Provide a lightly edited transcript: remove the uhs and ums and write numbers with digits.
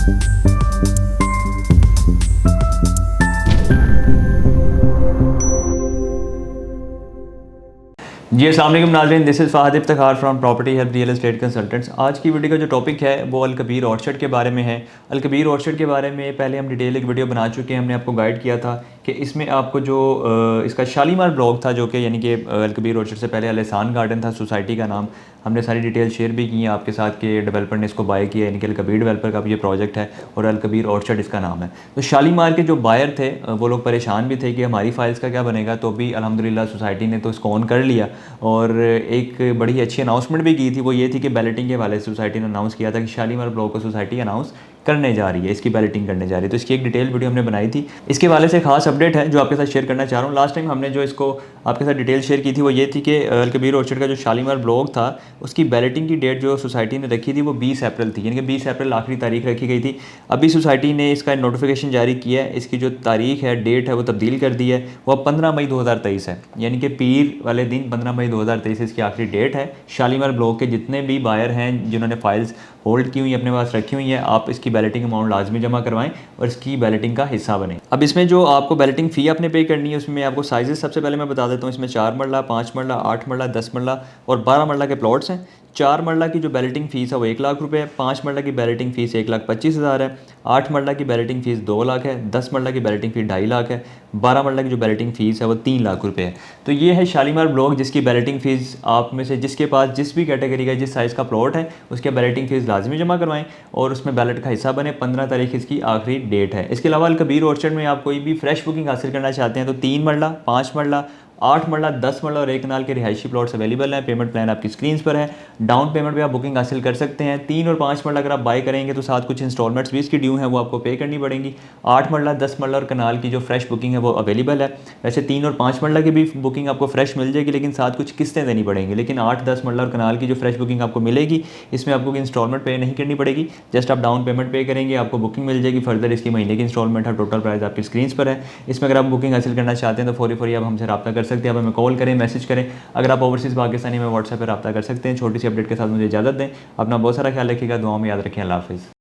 जी अस्सलाम वालेकुम नाज़रीन, this is Fahadh Iftikhar from property help real estate consultants. आज की वीडियो का जो टॉपिक है वो अल कबीर ऑर्चर्ड के बारे में है। अल कबीर ऑर्चर्ड के बारे में पहले हम डिटेल एक वीडियो बना चुके हैं। हमने आपको गाइड किया था कि इसमें आपको जो इसका शालीमार ब्लॉक था, जो कि यानी कि अल कबीर ऑर्चर्ड से पहले अल-एहसान गार्डन था सोसाइटी का नाम। हमने सारी डिटेल शेयर भी की हैं आपके साथ कि डेवलपर ने इसको बाय किया, यानी कि अल कबीर डेवलपर का भी ये प्रोजेक्ट है और अल कबीर ऑर्चर्ड इसका नाम है। तो शालीमार के जो बायर थे वो लोग परेशान भी थे कि हमारी फ़ाइल्स का क्या बनेगा। तो अभी अल्हम्दुलिल्लाह सोसाइटी ने तो इसको ऑन कर लिया और एक बड़ी अच्छी अनाउंसमेंट भी की थी। वो ये थी कि बैलेटिंग के हवाले से सोसाइटी ने अनाउंस किया था कि शालीमार ब्लॉक को सोसाइटी अनाउंस करने जा रही है, इसकी बैलेटिंग करने जा रही है। तो इसकी एक डिटेल वीडियो हमने बनाई थी। इसके हवाले से खास अपडेट है जो आपके साथ शेयर करना चाह रहा हूँ। लास्ट टाइम हमने जो इसको आपके साथ डिटेल शेयर की थी वो ये थी कि अल कबीर ऑर्चर्ड का जो शालीमार ब्लॉक था उसकी बैलेटिंग की डेट जो सोसाइटी ने रखी थी वो 20 अप्रैल थी, यानी कि 20 अप्रैल आखिरी तारीख रखी गई थी। अभी सोसाइटी ने इसका नोटिफिकेशन जारी किया है, इसकी जो तारीख है, डेट है, वो तब्दील कर दी है। वो अब 15 मई 2023 है, यानी कि पीर वाले दिन 15 मई 2023 इसकी आखिरी डेट है। शालीमार ब्लॉक के जितने भी बायर हैं जिन्होंने फाइल्स होल्ड की हुई अपने पास रखी हुई हैं, आप इसकी बैलेटिंग अमाउंट लाजमी जमा करवाएं और इसकी बैलेटिंग का हिस्सा बने। अब इसमें जो आपको बैलेटिंग फ़ी आपने पे करनी है उसमें आपको साइजेस सबसे पहले मैं बता देता हूँ। इसमें 4 मरला, 5 मरला, 8 मरला, 10 मरला और 12 मरला के प्लॉट्स हैं। 4 मरला की जो बैलेटिंग फ़ीस है वो 1 लाख रुपये है। 5 मरला की बैलेटिंग फ़ीस 1,25,000 है। 8 मरला की बैलेटिंग फ़ीस 2 लाख है। 10 मरला की बैलेटिंग फ़ीस 2.5 लाख है। 12 मरला की जो बैलेटिंग फ़ीस है वो 3 लाख रुपये है। तो ये है शालीमार ब्लॉक जिसकी बैलेटिंग फ़ीस आप में से जिसके पास जिस भी कैटेगरी का जिस साइज़ का प्लॉट है उसके बैलेटिंग फ़ीस लाजमी जमा करवाएं और उसमें बैलेट का हिस्सा बने। 15 तारीख इसकी आखिरी डेट है। इसके अलावा अल कबीर ऑर्चर्ड में आप कोई भी फ्रेश बुकिंग हासिल करना चाहते हैं तो 3 मरला, 5 मरला, 8 मरला, 10 मरला और 1 कनाल के रिहायशी प्लॉट्स अवेलेबल हैं। पेमेंट प्लान आपकी स्क्रीन पर है। डाउन पेमेंट पे आप बुकिंग हासिल कर सकते हैं। 3 और 5 मरला अगर आप बाय करेंगे तो साथ कुछ इंस्टॉलमेंट्स भी इसकी ड्यू हैं, वो आपको पे करनी पड़ेंगी। 8 मरला, 10 मरला और कनाल की जो फ्रेश बुकिंग है वो अवेलेबल है। वैसे 3 और 5 मरला की भी बुकिंग आपको फ्रेश मिल जाएगी, लेकिन साथ कुछ किस्तें देनी पड़ेंगी। लेकिन 8, 10 मरला और कनाल की जो फ्रेश बुकिंग आपको मिलेगी इसमें आपको इंस्टॉलमेंट पे नहीं करनी पड़ेगी। जस्ट आप डाउन पेमेंट पे करेंगे, आपको बुकिंग मिल जाएगी। फर्दर इसकी महीने की इंस्टॉलमेंट है, टोटल प्राइस आपकी स्क्रीन पर है। इसमें अगर आप बुकिंग हासिल करना चाहते हैं तो फौरी आप हमसे रब्ता कर सकते हैं। आप हमें कॉल करें, मैसेज करें। अगर आप ओवरसीज़ पाकिस्तानी में व्हाट्सएप पर रब्ता कर सकते हैं। छोटी सी अपडेट के साथ मुझे इजाज़त दें। अपना बहुत सारा ख्याल रखिएगा, दुआओं में याद रखें। अल्लाह हाफ़िज़।